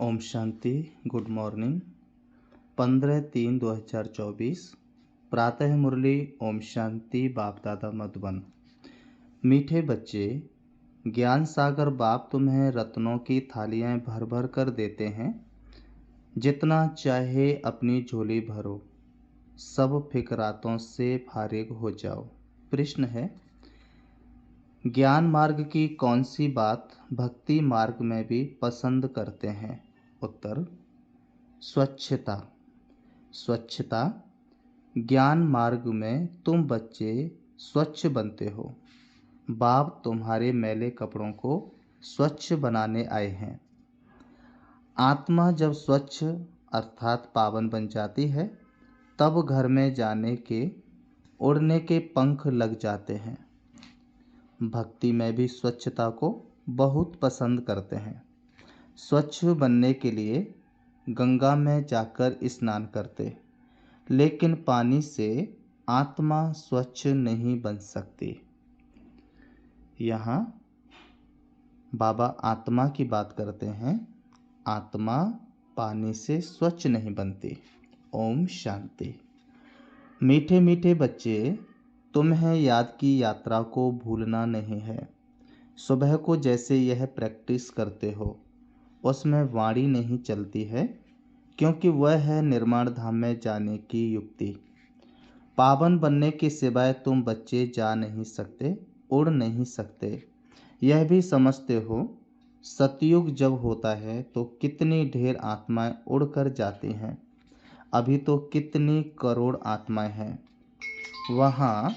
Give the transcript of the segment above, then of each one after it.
Om Shanti. Good morning. 15/3/2024 प्रातः मुरली। ओम शांति। बाप दादा मधुबन। मीठे बच्चे, ज्ञान सागर बाप तुम्हें रत्नों की थालियां भर भर कर देते हैं। जितना चाहे अपनी झोली भरो, सब फिक्रातों से फारिग हो जाओ। प्रश्न है, ज्ञान मार्ग की कौन सी बात भक्ति मार्ग में भी पसंद करते हैं? उत्तर, स्वच्छता। स्वच्छता। ज्ञान मार्ग में तुम बच्चे स्वच्छ बनते हो। बाप तुम्हारे मैले कपड़ों को स्वच्छ बनाने आए हैं। आत्मा जब स्वच्छ अर्थात पावन बन जाती है, तब घर में जाने के उड़ने के पंख लग जाते हैं। भक्ति में भी स्वच्छता को बहुत पसंद करते हैं। स्वच्छ बनने के लिए गंगा में जाकर स्नान करते, लेकिन पानी से आत्मा स्वच्छ नहीं बन सकती। यहाँ बाबा आत्मा की बात करते हैं। आत्मा पानी से स्वच्छ नहीं बनती। ओम शांति। मीठे मीठे बच्चे, तुम्हें याद की यात्रा को भूलना नहीं है। सुबह को जैसे यह प्रैक्टिस करते हो, उसमें वाणी नहीं चलती है, क्योंकि वह है निर्माण धाम में जाने की युक्ति। पावन बनने के सिवाय तुम बच्चे जा नहीं सकते, उड़ नहीं सकते। यह भी समझते हो, सतयुग जब होता है तो कितनी ढेर आत्माएं उड़कर जाती हैं। अभी तो कितनी करोड़ आत्माएं हैं। वहाँ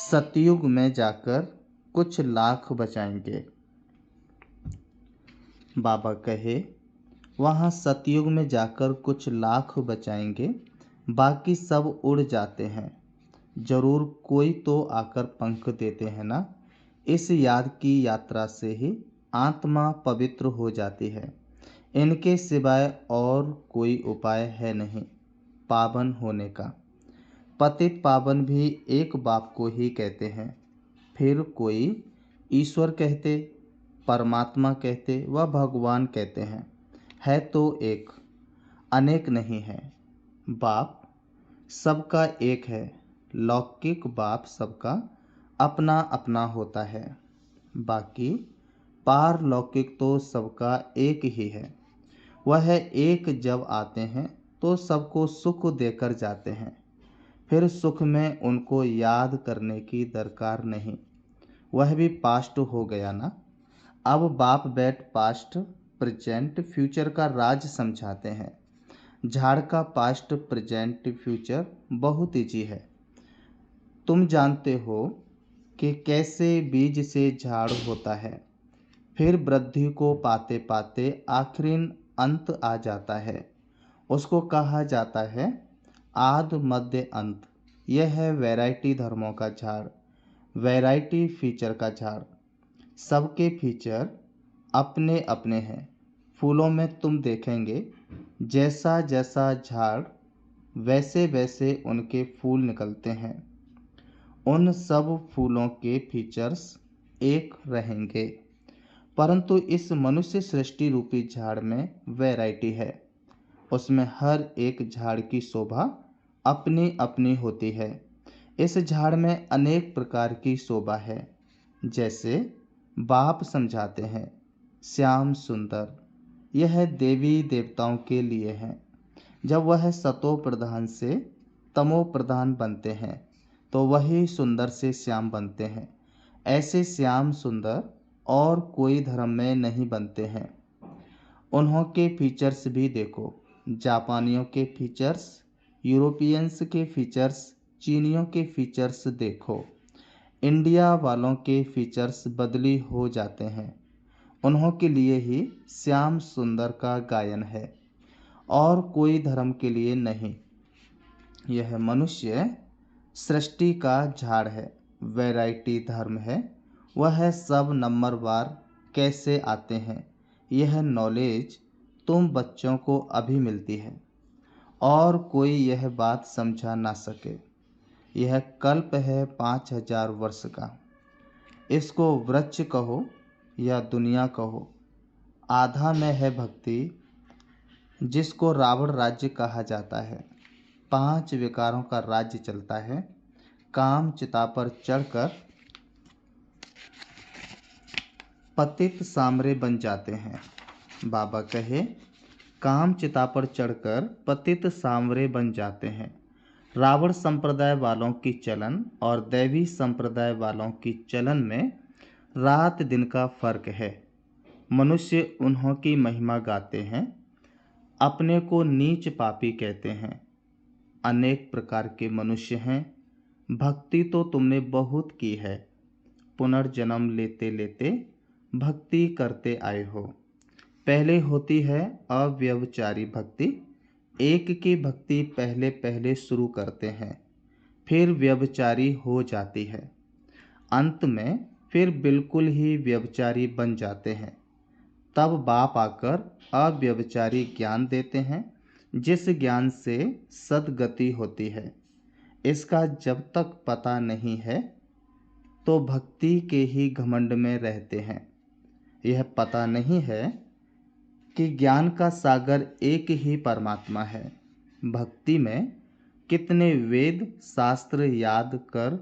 सतयुग में जाकर कुछ लाख बचाएंगे। बाबा कहे, वहाँ सतयुग में जाकर कुछ लाख बचाएंगे, बाकी सब उड़ जाते हैं। जरूर कोई तो आकर पंख देते हैं ना। इस याद की यात्रा से ही आत्मा पवित्र हो जाती है। इनके सिवाय और कोई उपाय है नहीं पावन होने का। पतित पावन भी एक बाप को ही कहते हैं, फिर कोई ईश्वर कहते, परमात्मा कहते व भगवान कहते हैं। है तो एक, अनेक नहीं है। बाप सबका एक है। लौकिक बाप सबका अपना अपना होता है, बाकी पारलौकिक तो सबका एक ही है। वह एक जब आते हैं तो सबको सुख देकर जाते हैं। फिर सुख में उनको याद करने की दरकार नहीं। वह भी पास्ट हो गया ना। अब बाप बैठ पास्ट प्रेजेंट फ्यूचर का राज समझाते हैं। झाड़ का पास्ट प्रेजेंट फ्यूचर बहुत ईजी है। तुम जानते हो कि कैसे बीज से झाड़ होता है, फिर वृद्धि को पाते पाते आखिरी अंत आ जाता है। उसको कहा जाता है आद मध्य अंत। यह है वैरायटी धर्मों का झाड़, वैरायटी फीचर का झाड़। सबके फीचर अपने अपने हैं। फूलों में तुम देखेंगे, जैसा जैसा झाड़ वैसे वैसे उनके फूल निकलते हैं। उन सब फूलों के फीचर्स एक रहेंगे, परंतु इस मनुष्य सृष्टि रूपी झाड़ में वैरायटी है। उसमें हर एक झाड़ की शोभा अपनी अपनी होती है। इस झाड़ में अनेक प्रकार की शोभा है। जैसे बाप समझाते हैं, श्याम सुंदर, यह देवी देवताओं के लिए है। जब वह सतो प्रधान से तमो प्रधान बनते हैं, तो वही सुंदर से श्याम बनते हैं। ऐसे श्याम सुंदर और कोई धर्म में नहीं बनते हैं। उन्हों के फीचर्स भी देखो। जापानियों के फीचर्स, यूरोपियंस के फीचर्स, चीनियों के फीचर्स देखो। इंडिया वालों के फीचर्स बदली हो जाते हैं। उन्हों के लिए ही श्याम सुंदर का गायन है, और कोई धर्म के लिए नहीं। यह मनुष्य सृष्टि का झाड़ है, वैरायटी धर्म है। वह सब नंबरवार कैसे आते हैं, यह नॉलेज तुम बच्चों को अभी मिलती है, और कोई यह बात समझा ना सके। यह कल्प है 5000 वर्ष का। इसको वृक्ष कहो या दुनिया कहो, आधा में है भक्ति, जिसको रावण राज्य कहा जाता है। 5 विकारों का राज्य चलता है। काम चिता पर चढ़कर पतित सामरे बन जाते हैं। बाबा कहे, काम चिता पर चढ़कर पतित सांवरे बन जाते हैं। रावण संप्रदाय वालों की चलन और दैवी संप्रदाय वालों की चलन में रात दिन का फर्क है। मनुष्य उन्हों की महिमा गाते हैं, अपने को नीच पापी कहते हैं। अनेक प्रकार के मनुष्य हैं, भक्ति तो तुमने बहुत की है। पुनर्जन्म लेते लेते भक्ति करते आए हो। पहले होती है अव्यभिचारी भक्ति। एक की भक्ति पहले पहले शुरू करते हैं, फिर व्यभिचारी हो जाती है। अंत में फिर बिल्कुल ही व्यभिचारी बन जाते हैं। तब बाप आकर अव्यभिचारी ज्ञान देते हैं, जिस ज्ञान से सद्गति होती है। इसका जब तक पता नहीं है तो भक्ति के ही घमंड में रहते हैं। यह पता नहीं है कि ज्ञान का सागर एक ही परमात्मा है। भक्ति में कितने वेद शास्त्र याद कर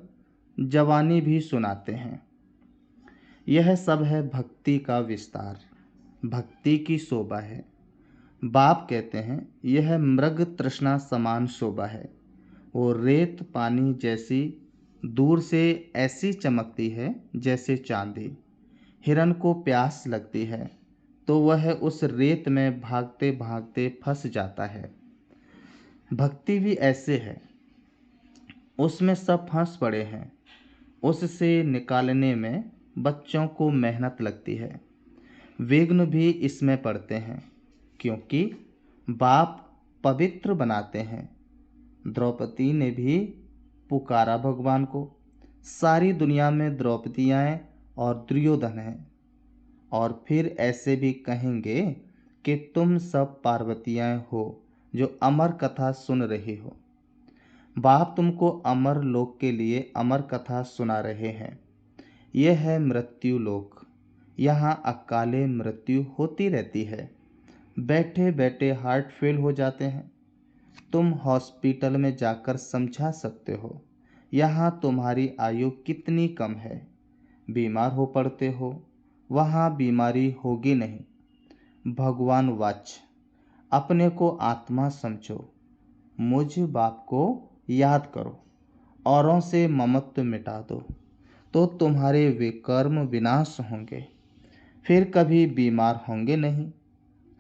जवानी भी सुनाते हैं। यह सब है भक्ति का विस्तार, भक्ति की शोभा है। बाप कहते हैं, यह मृग तृष्णा समान शोभा है। वो रेत पानी जैसी दूर से ऐसी चमकती है जैसे चांदी। हिरन को प्यास लगती है तो वह उस रेत में भागते भागते फंस जाता है। भक्ति भी ऐसे है, उसमें सब फंस पड़े हैं। उससे निकालने में बच्चों को मेहनत लगती है। विघ्न भी इसमें पड़ते हैं, क्योंकि बाप पवित्र बनाते हैं। द्रौपदी ने भी पुकारा भगवान को। सारी दुनिया में द्रौपदियाँ और दुर्योधन हैं, और फिर ऐसे भी कहेंगे कि तुम सब पार्वतियाँ हो जो अमर कथा सुन रही हो। बाप तुमको अमर लोक के लिए अमर कथा सुना रहे हैं। यह है मृत्यु लोक। यहाँ अकाले मृत्यु होती रहती है। बैठे बैठे हार्ट फेल हो जाते हैं। तुम हॉस्पिटल में जाकर समझा सकते हो यहाँ तुम्हारी आयु कितनी कम है। बीमार हो पड़ते हो, वहाँ बीमारी होगी नहीं। भगवान वाच, अपने को आत्मा समझो, मुझ बाप को याद करो, औरों से ममत्व मिटा दो, तो तुम्हारे विकर्म विनाश होंगे। फिर कभी बीमार होंगे नहीं,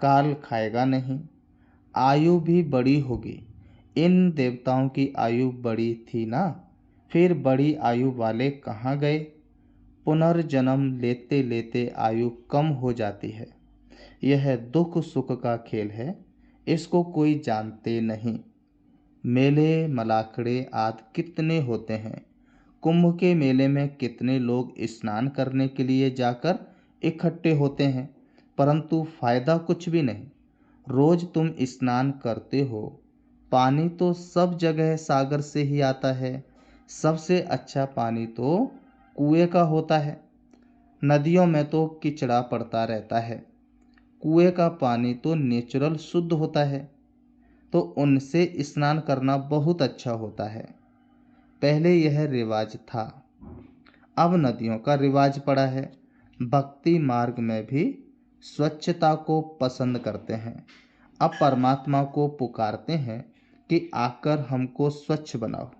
काल खाएगा नहीं, आयु भी बड़ी होगी। इन देवताओं की आयु बड़ी थी ना, फिर बड़ी आयु वाले कहाँ गए? पुनर्जन्म लेते लेते आयु कम हो जाती है। यह दुख सुख का खेल है, इसको कोई जानते नहीं। मेले मलाखड़े आदि कितने होते हैं। कुंभ के मेले में कितने लोग स्नान करने के लिए जाकर इकट्ठे होते हैं, परंतु फायदा कुछ भी नहीं। रोज तुम स्नान करते हो, पानी तो सब जगह सागर से ही आता है। सबसे अच्छा पानी तो कुएं का होता है। नदियों में तो किचड़ा पड़ता रहता है। कुएं का पानी तो नेचुरल शुद्ध होता है, तो उनसे स्नान करना बहुत अच्छा होता है। पहले यह रिवाज था, अब नदियों का रिवाज पड़ा है। भक्ति मार्ग में भी स्वच्छता को पसंद करते हैं। अब परमात्मा को पुकारते हैं कि आकर हमको स्वच्छ बनाओ।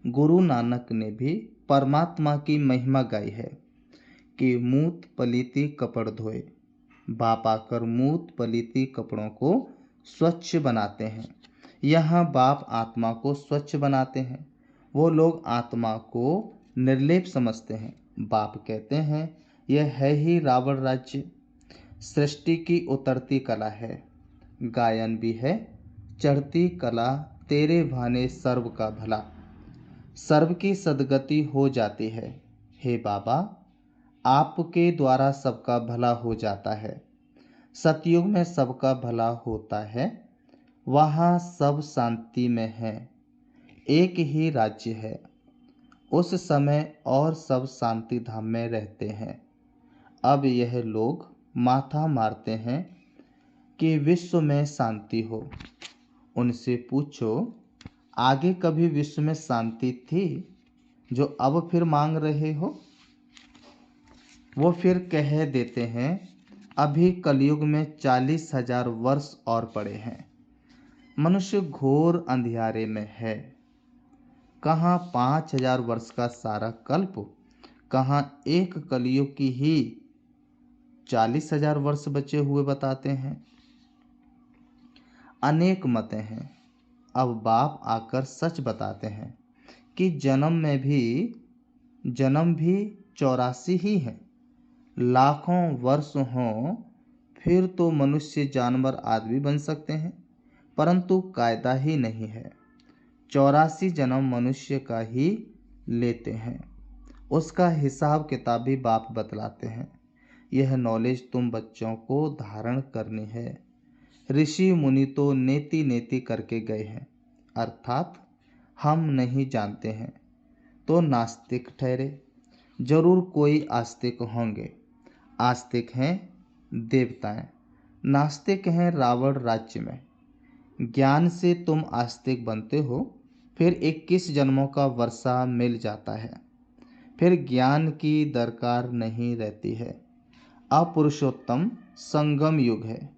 गुरु नानक ने भी परमात्मा की महिमा गाई है कि मूत पलीती कपड़ धोए। बाप आकर मूत पलीती कपड़ों को स्वच्छ बनाते हैं। यहाँ बाप आत्मा को स्वच्छ बनाते हैं। वो लोग आत्मा को निर्लेप समझते हैं। बाप कहते हैं, यह है ही रावण राज्य। सृष्टि की उतरती कला है, गायन भी है। चढ़ती कला तेरे भाने सर्व का भला। सर्व की सद्गति हो जाती है। हे बाबा, आपके द्वारा सबका भला हो जाता है। सतयुग में सबका भला होता है, वहाँ सब शांति में है। एक ही राज्य है, उस समय और सब शांति धाम में रहते हैं। अब यह लोग माथा मारते हैं कि विश्व में शांति हो। उनसे पूछो, आगे कभी विश्व में शांति थी जो अब फिर मांग रहे हो? वो फिर कह देते हैं, अभी कलयुग में 40,000 वर्ष और पड़े हैं। मनुष्य घोर अंधियारे में है। कहाँ 5,000 वर्ष का सारा कल्प, कहाँ एक कलयुग की ही 40,000 वर्ष बचे हुए बताते हैं। अनेक मतें हैं। अब बाप आकर सच बताते हैं कि जन्म भी 84 ही है। लाखों वर्ष हों फिर तो मनुष्य जानवर आदमी बन सकते हैं, परंतु कायदा ही नहीं है। 84 जन्म मनुष्य का ही लेते हैं। उसका हिसाब किताब भी बाप बतलाते हैं। यह नॉलेज तुम बच्चों को धारण करनी है। ऋषि मुनि तो नेति नेति करके गए हैं, अर्थात हम नहीं जानते हैं तो नास्तिक ठहरे। जरूर कोई आस्तिक होंगे। आस्तिक हैं देवताएं, नास्तिक हैं रावण राज्य में। ज्ञान से तुम आस्तिक बनते हो, फिर 21 जन्मों का वर्षा मिल जाता है, फिर ज्ञान की दरकार नहीं रहती है। अपुरुषोत्तम संगम युग है,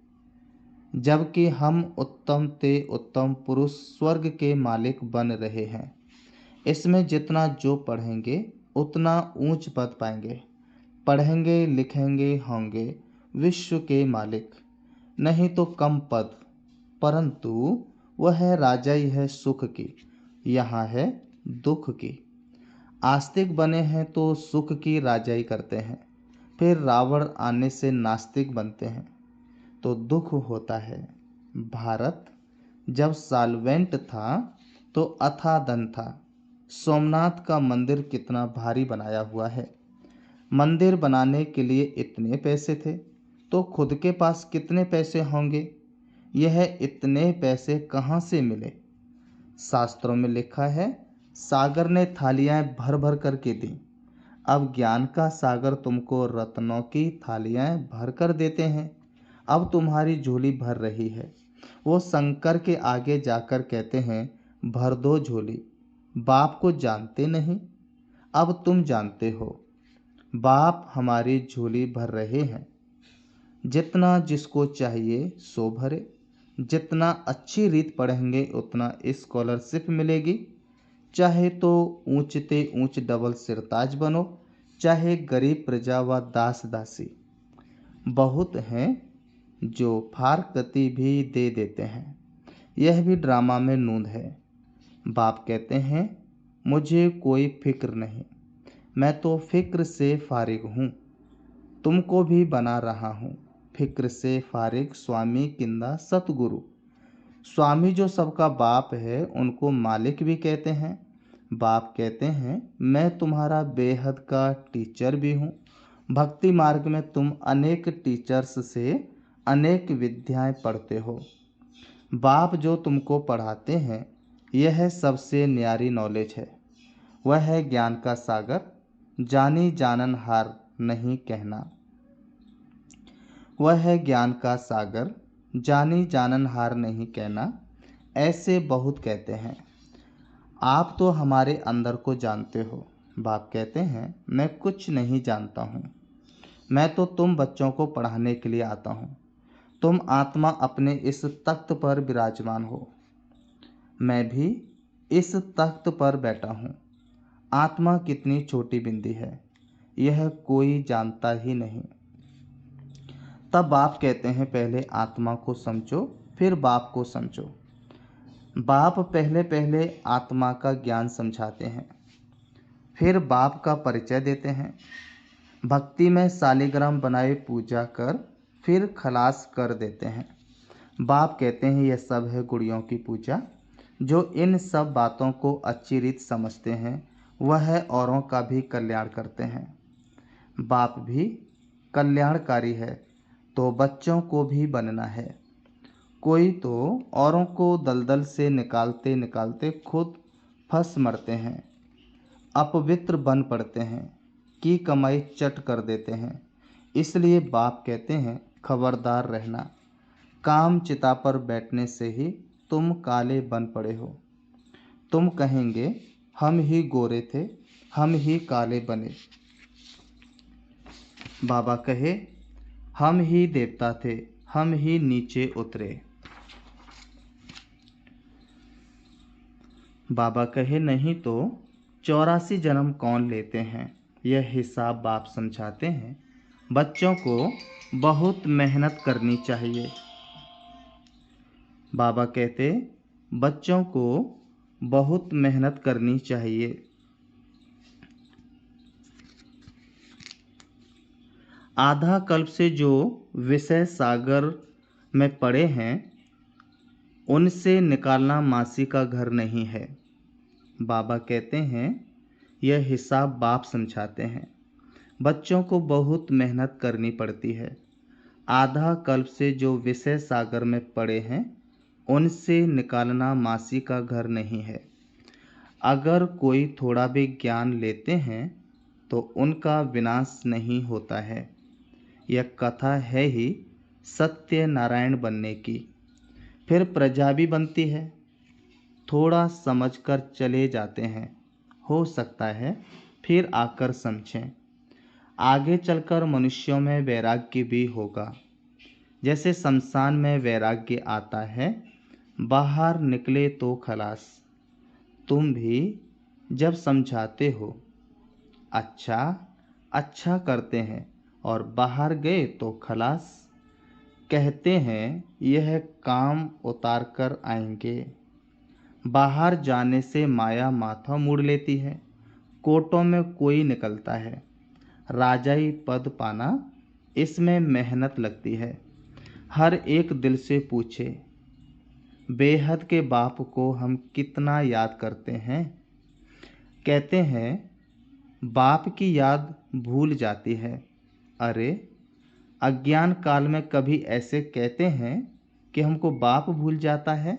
जबकि हम उत्तम ते उत्तम पुरुष स्वर्ग के मालिक बन रहे हैं। इसमें जितना जो पढ़ेंगे उतना ऊंच पद पाएंगे। पढ़ेंगे लिखेंगे होंगे विश्व के मालिक, नहीं तो कम पद, परंतु वह है राजा ही है सुख की, यहाँ है दुख की। आस्तिक बने हैं तो सुख की राजाई करते हैं, फिर रावण आने से नास्तिक बनते हैं तो दुख होता है। भारत जब सॉल्वेंट था तो अथाह धन था। सोमनाथ का मंदिर कितना भारी बनाया हुआ है। मंदिर बनाने के लिए इतने पैसे थे तो खुद के पास कितने पैसे होंगे? यह इतने पैसे कहाँ से मिले? शास्त्रों में लिखा है, सागर ने थालियां भर भर करके दी। अब ज्ञान का सागर तुमको रत्नों की थालियां भर कर देते हैं। अब तुम्हारी झोली भर रही है। वो शंकर के आगे जाकर कहते हैं, भर दो झोली। बाप को जानते नहीं, अब तुम जानते हो। बाप हमारी झोली भर रहे हैं। जितना जिसको चाहिए सो भरे। जितना अच्छी रीत पढ़ेंगे उतना स्कॉलरशिप मिलेगी। चाहे तो ऊंचते ऊंच डबल सिरताज बनो, चाहे गरीब प्रजा व दास दासी। बहुत हैं जो फारकती भी दे देते हैं। यह भी ड्रामा में नूंद है। बाप कहते हैं, मुझे कोई फिक्र नहीं, मैं तो फिक्र से फारिग हूँ। तुमको भी बना रहा हूँ फिक्र से फारिग स्वामी किंदा सतगुरु। स्वामी जो सबका बाप है उनको मालिक भी कहते हैं। बाप कहते हैं, मैं तुम्हारा बेहद का टीचर भी हूँ। भक्ति मार्ग में तुम अनेक टीचर्स से अनेक विद्याएं पढ़ते हो। बाप जो तुमको पढ़ाते हैं यह सबसे न्यारी नॉलेज है। वह है ज्ञान का सागर, जानी जानन हार नहीं कहना। वह है ज्ञान का सागर, जानी जानन हार नहीं कहना। ऐसे बहुत कहते हैं। आप तो हमारे अंदर को जानते हो। बाप कहते हैं, मैं कुछ नहीं जानता हूँ। मैं तो तुम बच्चों को पढ़ाने के लिए आता हूँ। तुम आत्मा अपने इस तख्त पर विराजमान हो, मैं भी इस तख्त पर बैठा हूँ। आत्मा कितनी छोटी बिंदी है, यह कोई जानता ही नहीं। तब बाप कहते हैं, पहले आत्मा को समझो फिर बाप को समझो। बाप पहले पहले आत्मा का ज्ञान समझाते हैं, फिर बाप का परिचय देते हैं। भक्ति में सालिग्राम बनाए पूजा कर फिर खलास कर देते हैं। बाप कहते हैं, यह सब है गुड़ियों की पूजा। जो इन सब बातों को अच्छी रीत समझते हैं वह औरों का भी कल्याण करते हैं। बाप भी कल्याणकारी है तो बच्चों को भी बनना है। कोई तो औरों को दलदल से निकालते निकालते खुद फंस मरते हैं, अपवित्र बन पड़ते हैं, की कमाई चट कर देते हैं। इसलिए बाप कहते हैं खबरदार रहना, काम चिता पर बैठने से ही तुम काले बन पड़े हो। तुम कहेंगे हम ही गोरे थे, हम ही काले बने। बाबा कहे हम ही देवता थे, हम ही नीचे उतरे। बाबा कहे नहीं तो 84 जन्म कौन लेते हैं, यह हिसाब बाप समझाते हैं। बच्चों को बहुत मेहनत करनी चाहिए। बाबा कहते बच्चों को बहुत मेहनत करनी चाहिए। आधा कल्प से जो विषय सागर में पड़े हैं उनसे निकालना मासी का घर नहीं है। बाबा कहते हैं यह हिसाब बाप समझाते हैं। बच्चों को बहुत मेहनत करनी पड़ती है। आधा कल्प से जो विषय सागर में पड़े हैं उनसे निकालना मासी का घर नहीं है। अगर कोई थोड़ा भी ज्ञान लेते हैं तो उनका विनाश नहीं होता है। यह कथा है ही सत्य नारायण बनने की। फिर प्रजा भी बनती है। थोड़ा समझकर चले जाते हैं, हो सकता है फिर आकर समझें। आगे चलकर मनुष्यों में वैराग्य भी होगा। जैसे शमशान में वैराग्य आता है, बाहर निकले तो खलास। तुम भी जब समझाते हो अच्छा अच्छा करते हैं और बाहर गए तो खलास, कहते हैं यह काम उतार कर आएंगे। बाहर जाने से माया माथा मुड़ लेती है। कोटों में कोई निकलता है। राजाई पद पाना, इसमें मेहनत लगती है। हर एक दिल से पूछे बेहद के बाप को हम कितना याद करते हैं। कहते हैं बाप की याद भूल जाती है। अरे अज्ञान काल में कभी ऐसे कहते हैं कि हमको बाप भूल जाता है।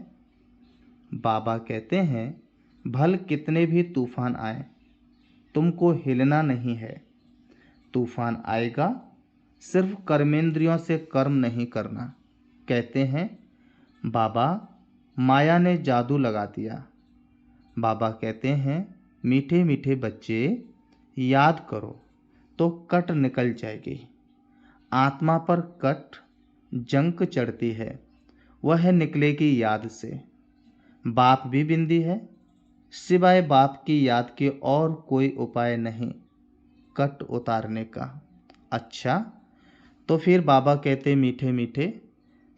बाबा कहते हैं भल कितने भी तूफान आए तुमको हिलना नहीं है। तूफान आएगा, सिर्फ कर्मेंद्रियों से कर्म नहीं करना। कहते हैं बाबा माया ने जादू लगा दिया। बाबा कहते हैं मीठे मीठे बच्चे याद करो तो कट निकल जाएगी। आत्मा पर कट जंक चढ़ती है, वह निकलेगी याद से। बाप भी बिंदी है, सिवाय बाप की याद के और कोई उपाय नहीं कट उतारने का। अच्छा तो फिर बाबा कहते मीठे मीठे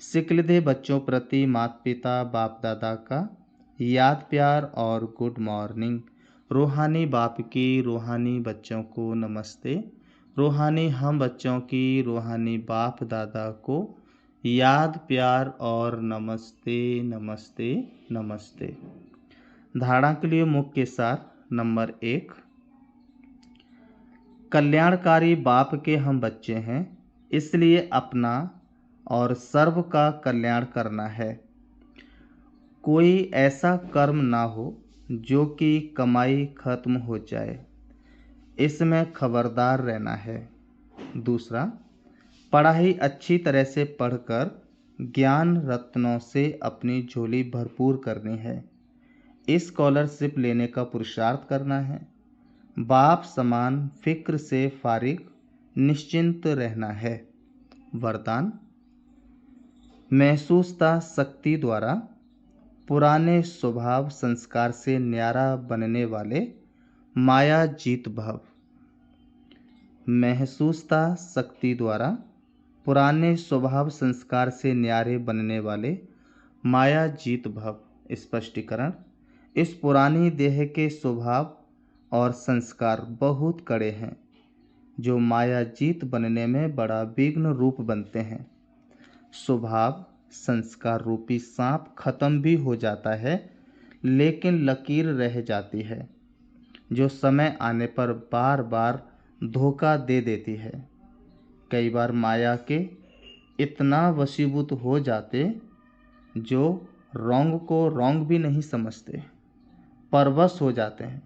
सिकल दे बच्चों प्रति माता पिता बाप दादा का याद प्यार और गुड मॉर्निंग। रूहानी बाप की रूहानी बच्चों को नमस्ते। रूहानी हम बच्चों की रूहानी बाप दादा को याद प्यार और नमस्ते नमस्ते नमस्ते। धारणा के लिए मुख्य सार नंबर 1, कल्याणकारी बाप के हम बच्चे हैं, इसलिए अपना और सर्व का कल्याण करना है। कोई ऐसा कर्म ना हो जो कि कमाई खत्म हो जाए, इसमें खबरदार रहना है। दूसरा, पढ़ाई अच्छी तरह से पढ़कर ज्ञान रत्नों से अपनी झोली भरपूर करनी है। स्कॉलरशिप लेने का पुरुषार्थ करना है। बाप समान फिक्र से फारिग निश्चिंत रहना है। वरदान, महसूसता शक्ति द्वारा पुराने स्वभाव संस्कार से न्यारा बनने वाले माया जीत भव। महसूसता शक्ति द्वारा पुराने स्वभाव संस्कार से न्यारे बनने वाले माया जीत भव। स्पष्टीकरण, इस पुरानी देह के स्वभाव और संस्कार बहुत कड़े हैं जो माया जीत बनने में बड़ा विघ्न रूप बनते हैं। स्वभाव संस्कार रूपी सांप खत्म भी हो जाता है लेकिन लकीर रह जाती है जो समय आने पर बार बार धोखा दे देती है। कई बार माया के इतना वशीभूत हो जाते जो रॉन्ग को रॉन्ग भी नहीं समझते, परवश हो जाते हैं।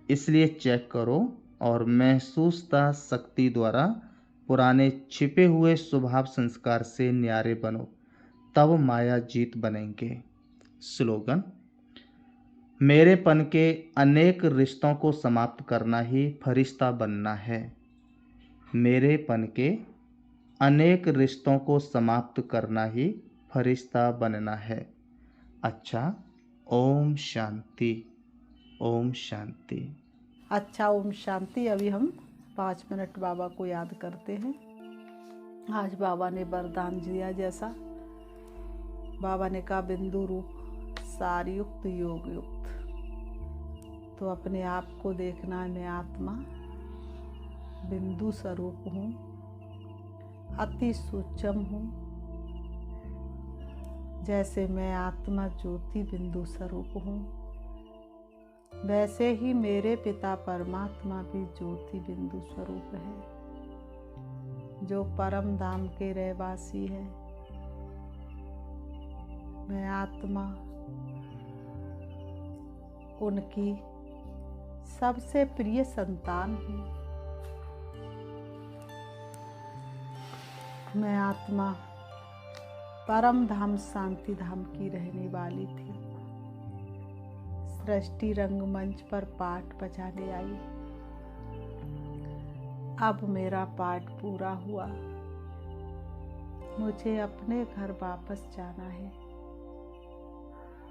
इसलिए चेक करो और महसूसता शक्ति द्वारा पुराने छिपे हुए स्वभाव संस्कार से न्यारे बनो, तब माया जीत बनेंगे। स्लोगन: मेरेपन के अनेक रिश्तों को समाप्त करना ही फरिश्ता बनना है। मेरेपन के अनेक रिश्तों को समाप्त करना ही फरिश्ता बनना है। अच्छा, ओम शांति, ओम शांति। अच्छा, ओम शांति। अभी हम 5 मिनट बाबा को याद करते हैं। आज बाबा ने वरदान दिया, जैसा बाबा ने कहा, बिंदु रूप सार युक्त योग युक्त। तो अपने आप को देखना है, मैं आत्मा बिंदु स्वरूप हूँ, अति सूक्ष्म हूँ। जैसे मैं आत्मा ज्योति बिंदु स्वरूप हूँ, वैसे ही मेरे पिता परमात्मा भी ज्योति बिंदु स्वरूप है, जो परम धाम के रहवासी है। मैं आत्मा उनकी सबसे प्रिय संतान हूँ। मैं आत्मा परम धाम शांति धाम की रहने वाली थी। सृष्टि रंगमंच पर पाठ बजाने आई। अब मेरा पाठ पूरा हुआ, मुझे अपने घर वापस जाना है।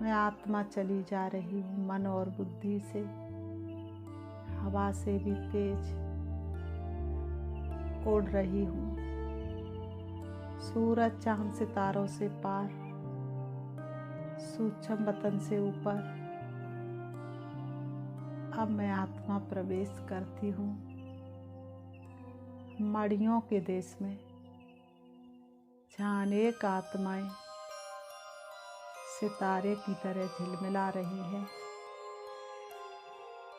मैं आत्मा चली जा रही हूँ, मन और बुद्धि से, हवा से भी तेज उड़ रही हूँ, सूरज चांद सितारों से पार, सूक्ष्म वतन से ऊपर। अब मैं आत्मा प्रवेश करती हूँ मड़ियों के देश में, जहाँ अनेक आत्माएं सितारे की तरह झिलमिला रही है।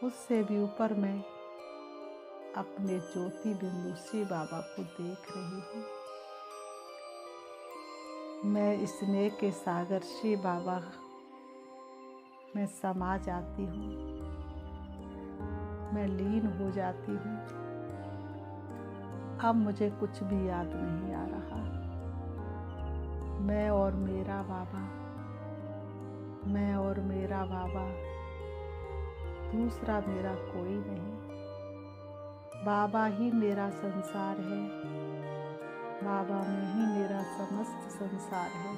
उससे भी ऊपर मैं अपने ज्योति बिंदु शिव बाबा को देख रही हूँ। मैं स्नेह के सागर शिव बाबा में समा जाती हूँ, मैं लीन हो जाती हूँ। अब मुझे कुछ भी याद नहीं आ रहा। मैं और मेरा बाबा, मैं और मेरा बाबा, दूसरा मेरा कोई नहीं। बाबा ही मेरा संसार है, बाबा में ही मेरा समस्त संसार है।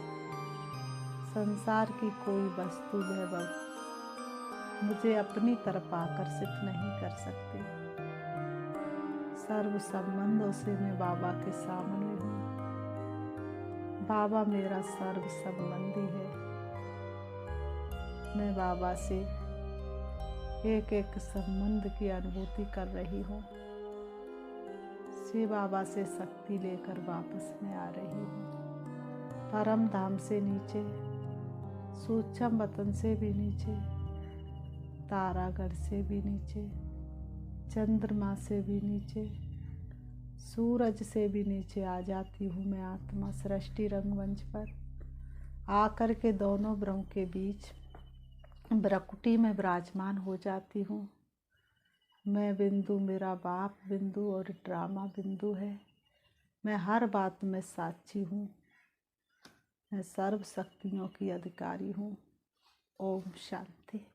संसार की कोई वस्तु वैभव मुझे अपनी तरफ आकर्षित नहीं कर सकती। सर्व संबंधों से मैं बाबा के सामने हूँ। बाबा मेरा सर्व संबंधी है। मैं बाबा से एक एक संबंध की अनुभूति कर रही हूँ। शिव बाबा से शक्ति लेकर वापस मैं आ रही हूँ। परम धाम से नीचे, सूक्ष्म वतन से भी नीचे, तारागढ़ से भी नीचे, चंद्रमा से भी नीचे, सूरज से भी नीचे आ जाती हूँ। मैं आत्मा सृष्टि रंगमंच पर आकर के दोनों ब्रह्म के बीच भ्रकुटी में विराजमान हो जाती हूँ। मैं बिंदु, मेरा बाप बिंदु और ड्रामा बिंदु है। मैं हर बात में साक्षी हूँ। मैं सर्व शक्तियों की अधिकारी हूँ। ओम शांति।